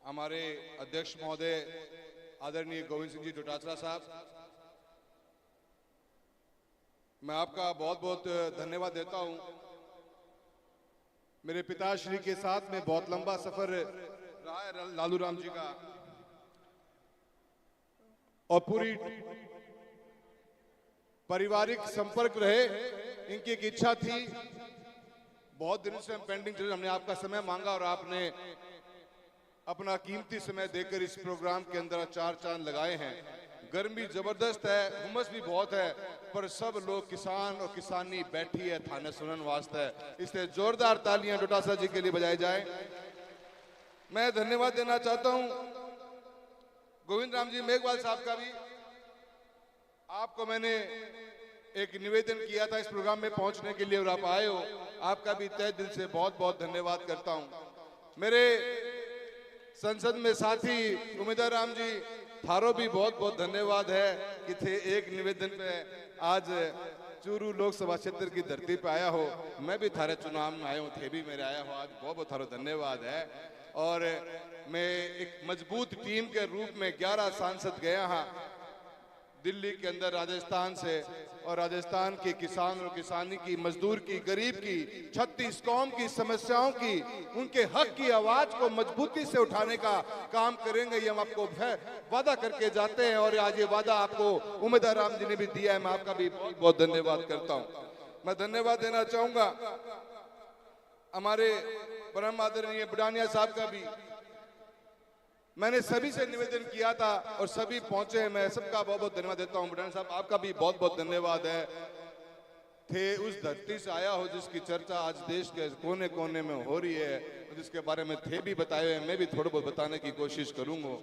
हमारे अध्यक्ष महोदय आदरणीय गोविंद सिंह जी डोटासरा साहब, मैं आपका बहुत बहुत धन्यवाद देता हूं। मेरे पिताश्री के साथ में बहुत लंबा सफर रहा है लालू राम जी का, और पूरी पारिवारिक संपर्क रहे। इनकी एक इच्छा थी, बहुत दिनों से हम पेंडिंग चल, हमने आपका समय मांगा और आपने अपना कीमती समय देकर इस प्रोग्राम के अंदर चार चांद लगाए हैं। गर्मी जबरदस्त है, उमस भी बहुत है, पर सब लोग किसान और किसानी बैठी है थाने सुनन वास्ते है। इसलिए जोरदार तालियां डोटासरा जी के लिए बजाई जाए। मैं धन्यवाद देना चाहता हूं गोविंद राम जी मेघवाल साहब का भी। आपको मैंने एक निवेदन किया था इस प्रोग्राम में पहुंचने के लिए और आप आए हो, आपका भी तहे दिल से बहुत बहुत धन्यवाद करता हूं। मेरे संसद में साथी उमेदवार राम जी थारो भी बहुत बहुत धन्यवाद है कि थे एक निवेदन पे आज चूरू लोकसभा क्षेत्र की धरती पे आया हो। मैं भी थारे चुनाव में आया हूँ, थे भी मेरे आया हो, आज बहुत बहुत थारो धन्यवाद है। और मैं एक मजबूत टीम के रूप में 11 सांसद गया हाँ दिल्ली के अंदर राजस्थान से, और राजस्थान के किसान और किसानी की, मजदूर की, गरीब की, 36 कौम की समस्याओं की, उनके हक की आवाज को मजबूती से उठाने का काम करेंगे। ये हम आपको वादा करके जाते हैं और आज ये वादा आपको उमेदवार राम जी ने भी दिया है। मैं आपका भी बहुत बहुत धन्यवाद करता हूँ। मैं धन्यवाद देना चाहूंगा हमारे परम आदरणीय बुढ़ानिया साहब का भी। मैंने सभी से निवेदन किया था और सभी पहुंचे हैं, मैं सबका बहुत बहुत धन्यवाद देता हूं। बुढ़ानिया साहब आपका भी बहुत बहुत धन्यवाद है। थे उस धरती से आया हो जिसकी चर्चा आज देश के कोने कोने में हो रही है, जिसके बारे में थे भी बताए हुए, मैं भी थोड़ा बहुत बताने की कोशिश करूंगा।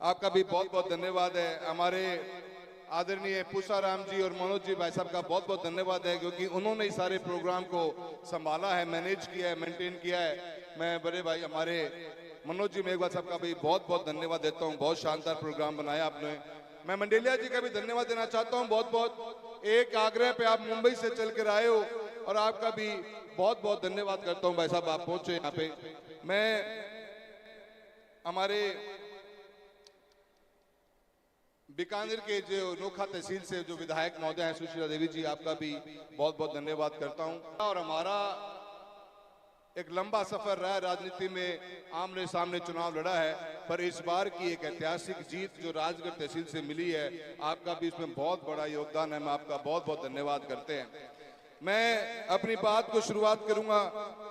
आपका भी बहुत बहुत धन्यवाद है। हमारे आदरणीय पूसाराम जी और मनोज जी भाई साहब का बहुत बहुत धन्यवाद है, क्योंकि उन्होंने इस सारे प्रोग्राम को संभाला है, मैनेज किया है, मेंटेन किया है। मैं बड़े भाई हमारे मनोज जी मेघवाल साहब का भी बहुत बहुत धन्यवाद देता हूं, बहुत शानदार प्रोग्राम बनाया आपने। मैं मंडेलिया जी का भी धन्यवाद देना चाहता हूं बहुत बहुत। एक आग्रह पे आप मुंबई से चल कर आए हो और आपका भी बहुत बहुत धन्यवाद करता हूं भाई साहब, आप पहुंचे यहाँ पे। मैं हमारे बीकानेर के जो नोखा तहसील से जो विधायक महोदय हैं सुशीला देवी जी, आपका भी बहुत बहुत धन्यवाद करता हूं। और हमारा एक लंबा सफर रहा है राजनीति में, आमने सामने चुनाव लड़ा है, पर इस बार की एक ऐतिहासिक जीत जो राजगढ़ तहसील से मिली है, आपका भी इसमें बहुत बड़ा योगदान है। मैं आपका बहुत बहुत धन्यवाद करते हैं। मैं अपनी बात को शुरुआत करूंगा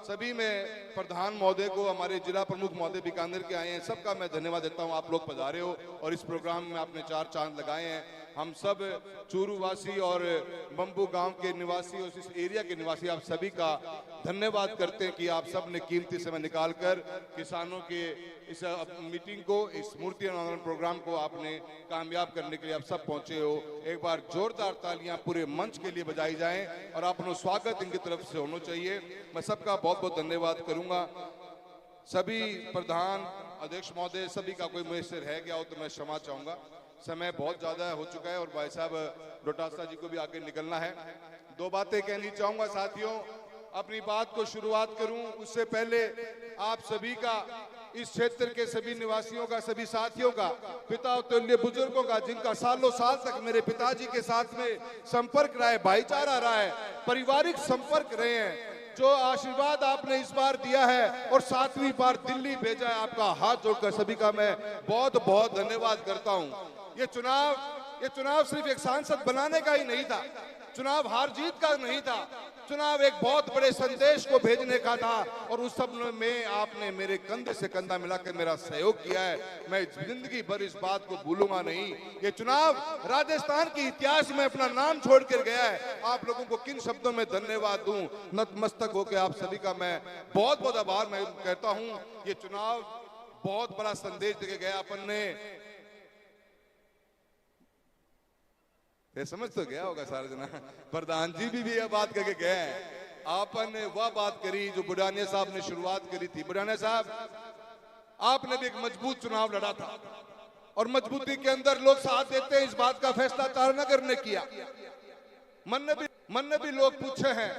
सभी में प्रधान महोदय को, हमारे जिला प्रमुख महोदय बीकानेर के आए हैं, सबका मैं धन्यवाद देता हूं। आप लोग पधारे हो और इस प्रोग्राम में आपने चार चांद लगाए हैं। हम सब चूरू वासी और बम्बू गांव के निवासी और इस एरिया के निवासी आप सभी का धन्यवाद करते हैं कि आप सब ने कीमती समय निकालकर किसानों के इस मीटिंग को, इस मूर्ति अनावरण प्रोग्राम को आपने कामयाब करने के लिए आप सब पहुंचे हो। एक बार जोरदार तालियां पूरे मंच के लिए बजाई जाएं और आप लोग स्वागत इनकी तरफ से होना चाहिए। मैं सबका बहुत बहुत धन्यवाद करूंगा। सभी प्रधान अध्यक्ष महोदय सभी का कोई मुझे से रह गया हो तो मैं क्षमा चाहूंगा, समय बहुत ज्यादा हो चुका है और भाई साहब डोटासरा जी को भी आगे निकलना है। दो बातें कहनी चाहूंगा साथियों, अपनी बात को शुरुआत करूं उससे पहले आप सभी का, इस क्षेत्र के सभी निवासियों का, सभी साथियों का, पिता तुल्य बुजुर्गों का, जिनका सालों साल तक मेरे पिताजी के साथ में संपर्क रहा है, भाईचारा रहा है, पारिवारिक संपर्क रहे हैं, जो आशीर्वाद आपने इस बार दिया है और 7वीं बार दिल्ली भेजा है, आपका हाथ जोड़कर सभी का मैं बहुत बहुत धन्यवाद करता हूं। ये चुनाव सिर्फ एक सांसद बनाने का ही नहीं था, चुनाव हार जीत का नहीं था, चुनाव एक बहुत बड़े संदेश को भेजने का था और उस सब में आपने मेरे कंधे से कंधा मिलाकर मेरा सहयोग किया है। मैं जिंदगी भर इस बात को भूलूंगा नहीं। ये चुनाव राजस्थान के इतिहास में अपना नाम छोड़कर गया है। आप लोगों को किन शब्दों में धन्यवाद दूं, नतमस्तक होकर आप सभी का मैं बहुत बहुत आभार मैं कहता हूं। ये चुनाव बहुत बड़ा संदेश देके गया। अपन ने ये समझ तो गया होगा सारे जना, प्रधान जी भी यह बात करके गए हैं। आपन ने वह बात करी जो बुढ़ानिया साहब ने शुरुआत करी थी। बुढ़ानिया साहब, आपने भी एक मजबूत चुनाव लड़ा था और मजबूती के अंदर लोग साथ देते हैं, इस बात का फैसला तारनगर ने किया। मन ने भी लोग पूछे हैं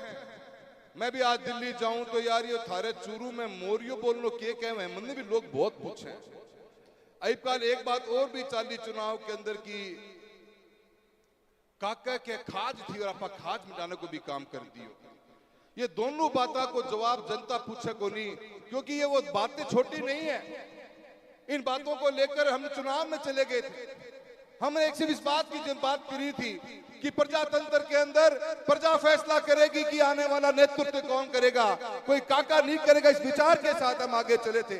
मैं भी आज दिल्ली जाऊं तो यार ये थारे चूरू में मोरियो बोलनो के कहे मन भी लोग बहुत पूछे। अईपाल एक बात और भी चाली चुनाव के अंदर की काका के खाज थी और आपा खाज मिटाने को भी काम कर दियो। ये दोनों बातों को जवाब जनता पूछे को नहीं, क्योंकि ये वो बातें छोटी नहीं है। इन बातों को लेकर हम चुनाव में चले गए थे। हमने एक सिर्फ इस बात की बात करी थी कि प्रजातंत्र के अंदर प्रजा फैसला करेगी कि आने वाला नेतृत्व कौन करेगा, कोई काका नहीं करेगा। इस विचार के साथ हम आगे चले थे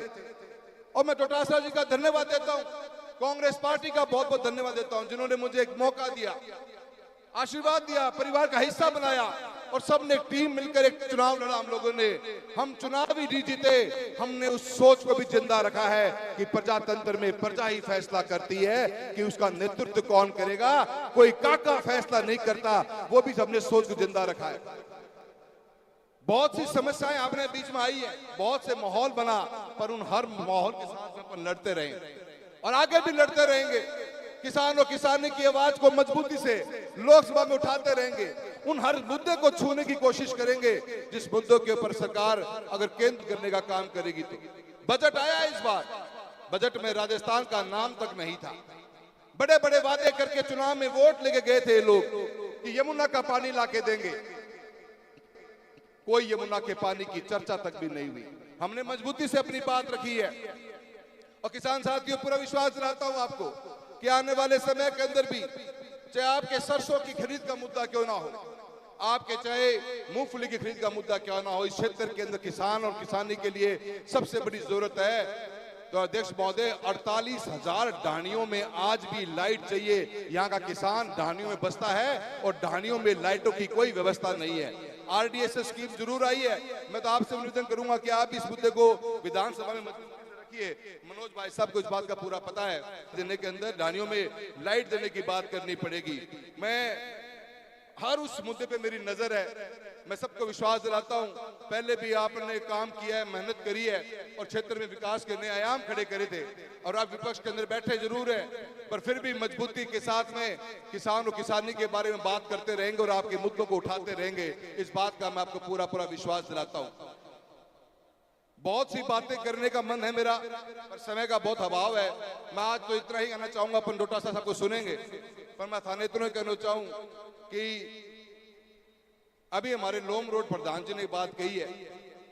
और मैं डोटासरा जी का धन्यवाद देता हूं, कांग्रेस पार्टी का बहुत बहुत धन्यवाद देता हूं, जिन्होंने मुझे एक मौका दिया, आशीर्वाद दिया, परिवार का हिस्सा बनाया और सबने टीम मिलकर एक चुनाव लड़ा। हम लोगों ने, हम चुनाव ही नहीं जीते, हमने उस सोच को भी जिंदा रखा है कि प्रजातंत्र में प्रजा ही फैसला करती है कि उसका नेतृत्व कौन करेगा, कोई काका फैसला नहीं करता। वो भी हमने सोच को जिंदा रखा है। बहुत सी समस्याएं आपने बीच में आई है, बहुत से माहौल बना, पर उन हर माहौल के साथ अपन लड़ते रहे और आगे भी लड़ते रहेंगे। किसान और किसानी की आवाज को मजबूती से लोकसभा में उठाते रहेंगे, उन हर मुद्दे को छूने की कोशिश करेंगे जिस मुद्दों के ऊपर सरकार अगर केंद्र करने का काम करेगी। तो बजट आया इस बार, बजट में राजस्थान का नाम तक नहीं था। बड़े बड़े वादे करके चुनाव में वोट लेके गए थे लोग कि यमुना का पानी लाके देंगे, कोई यमुना के पानी की चर्चा तक भी नहीं हुई। हमने मजबूती से अपनी बात रखी है और किसान साथियों पूरा विश्वास दिलाता हूं आपको कि आने वाले समय के अंदर भी, चाहे आपके सरसों की खरीद का मुद्दा क्यों ना हो, आपके चाहे मूंगफली की खरीद का मुद्दा क्यों ना हो, इस क्षेत्र के अंदर किसान और किसानी के लिए सबसे बड़ी जरूरत है। तो अध्यक्ष महोदय, 48,000 ढाणियों में आज भी लाइट चाहिए। यहाँ का किसान ढाणियों में बसता है और ढाणियों में लाइटों की कोई व्यवस्था नहीं है। RDSS स्कीम जरूर आई है, मैं तो आपसे निवेदन करूंगा कि आप इस मुद्दे को विधानसभा में रखिए। मनोज भाई साहब को इस बात का पूरा पता है, देने के अंदर ढाणियों में लाइट देने की बात करनी पड़ेगी। मैं हर उस मुद्दे पे मेरी नजर है, मैं सबको विश्वास दिलाता हूं, पहले भी आपने काम किया है, मेहनत करी है और क्षेत्र में विकास के नए आयाम खड़े करे थे और आप विपक्ष के अंदर बैठे जरूर है, पर फिर भी मजबूती के साथ में किसान और किसानी के बारे में बात करते रहेंगे और आपके मुद्दों को उठाते रहेंगे। इस बात का मैं आपको पूरा पूरा विश्वास दिलाता हूं। बहुत सी बातें करने का मन है मेरा, पर समय का बहुत अभाव है। मैं आज तो इतना ही कहना चाहूंगा, अपन डोटासरा साहब को सुनेंगे, पर मैं थाने इतना कहना चाहूं कि अभी हमारे लोम रोड प्रधान जी ने बात कही है,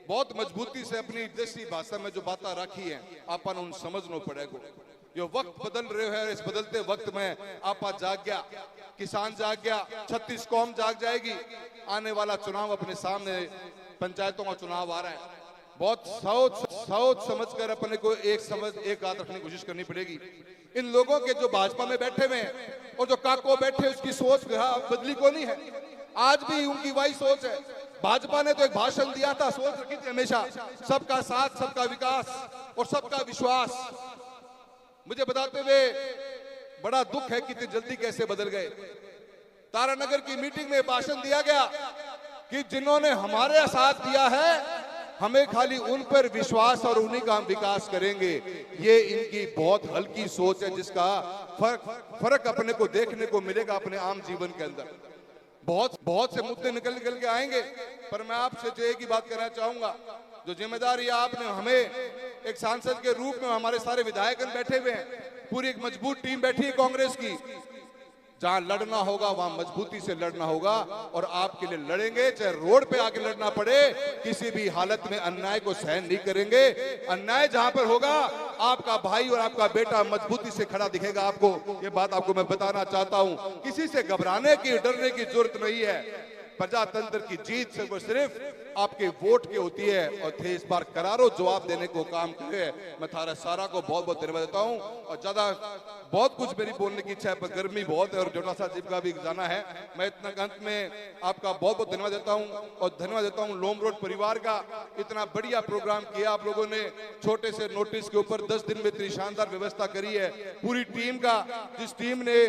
बहुत मजबूती से अपनी देसी भाषा में जो बातें रखी है, अपन उन समझना पड़ेगा। जो वक्त बदल रहे हैं, इस बदलते वक्त में आपा जाग गया, किसान जाग गया, 36 कौम जाग जाएगी। आने वाला चुनाव अपने सामने, पंचायतों का चुनाव आ रहा है, बहुत सोच समझ कर अपने को एक बात रखने की कोशिश करनी पड़ेगी। इन लोगों के जो भाजपा में बैठे हुए हैं और जो काको बैठे, उसकी सोच बदली को नहीं है, आज भी उनकी वही सोच है। भाजपा ने तो एक भाषण दिया था, सोच रखी थी हमेशा सबका साथ, सबका विकास और सबका विश्वास। मुझे बताते हुए बड़ा दुख है कि इतनी जल्दी कैसे बदल गए। तारानगर की मीटिंग में भाषण दिया गया कि जिन्होंने हमारे साथ दिया है, हमें खाली उन पर विश्वास और उन्हीं का हम विकास करेंगे। ये इनकी बहुत हल्की सोच है, जिसका फर्क अपने को देखने को मिलेगा अपने आम जीवन के अंदर। बहुत से मुद्दे निकल के आएंगे, पर मैं आपसे जो एक ही बात करना चाहूंगा, जो जिम्मेदारी आपने हमें एक सांसद के रूप में, हमारे सारे विधायक बैठे हुए हैं, पूरी एक मजबूत टीम बैठी है कांग्रेस की, जहां लड़ना होगा वहां मजबूती से लड़ना होगा और आपके लिए लड़ेंगे, चाहे रोड पे आके लड़ना पड़े, किसी भी हालत में अन्याय को सहन नहीं करेंगे। अन्याय जहां पर होगा, आपका भाई और आपका बेटा मजबूती से खड़ा दिखेगा आपको। ये बात आपको मैं बताना चाहता हूं, किसी से घबराने की, डरने की जरूरत नहीं है। प्रजातंत्र की जीत से वो सिर्फ आपके वोट की होती है और थे इस बार करारो जवाब देने को काम करे। मैं थारा सारा को बहुत बहुत धन्यवाद देता हूं और ज्यादा बहुत कुछ मेरी बोलने की इच्छा है, पर गर्मी बहुत है और डोटासरा जी का भी जाना है। मैं इतना अंत में आपका बहुत बहुत धन्यवाद देता हूं और धन्यवाद देता हूं लोम रोड परिवार का। इतना बढ़िया प्रोग्राम किया आप लोगों ने, छोटे से नोटिस के ऊपर 10 दिन में इतनी शानदार व्यवस्था करी है। पूरी टीम का, जिस टीम ने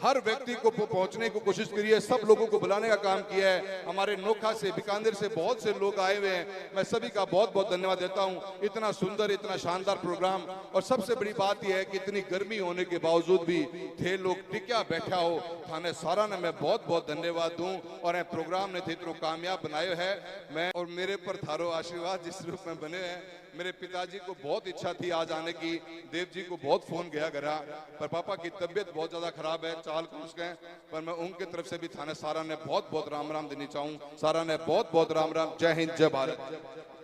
हर व्यक्ति को पहुंचने की कोशिश करी है, सब लोगों को बुलाने का काम किया है। हमारे नोखा से, बीकानेर से बहुत से लोग आए हुए हैं, मैं सभी का बहुत बहुत धन्यवाद देता हूं। इतना सुंदर, इतना शानदार प्रोग्राम, और सबसे बड़ी बात यह है कि इतनी गर्मी होने के बावजूद भी थे लोग टिक्या बैठा हो, थाने सारा ने मैं बहुत बहुत धन्यवाद दूं। और प्रोग्राम ने थे इतना कामयाब बनाए है। मैं और मेरे पर थारो आशीर्वाद जिस रूप में बने हैं। मेरे पिताजी को बहुत इच्छा थी आज आने की, देव जी को बहुत फोन गया करा, पर पापा की तबीयत बहुत ज्यादा खराब है, चाल पहुंच गए। पर मैं उनके तरफ से भी थाने सारा ने बहुत बहुत राम राम देनी चाहूँ। सारा ने बहुत बहुत राम राम। जय हिंद, जय भारत।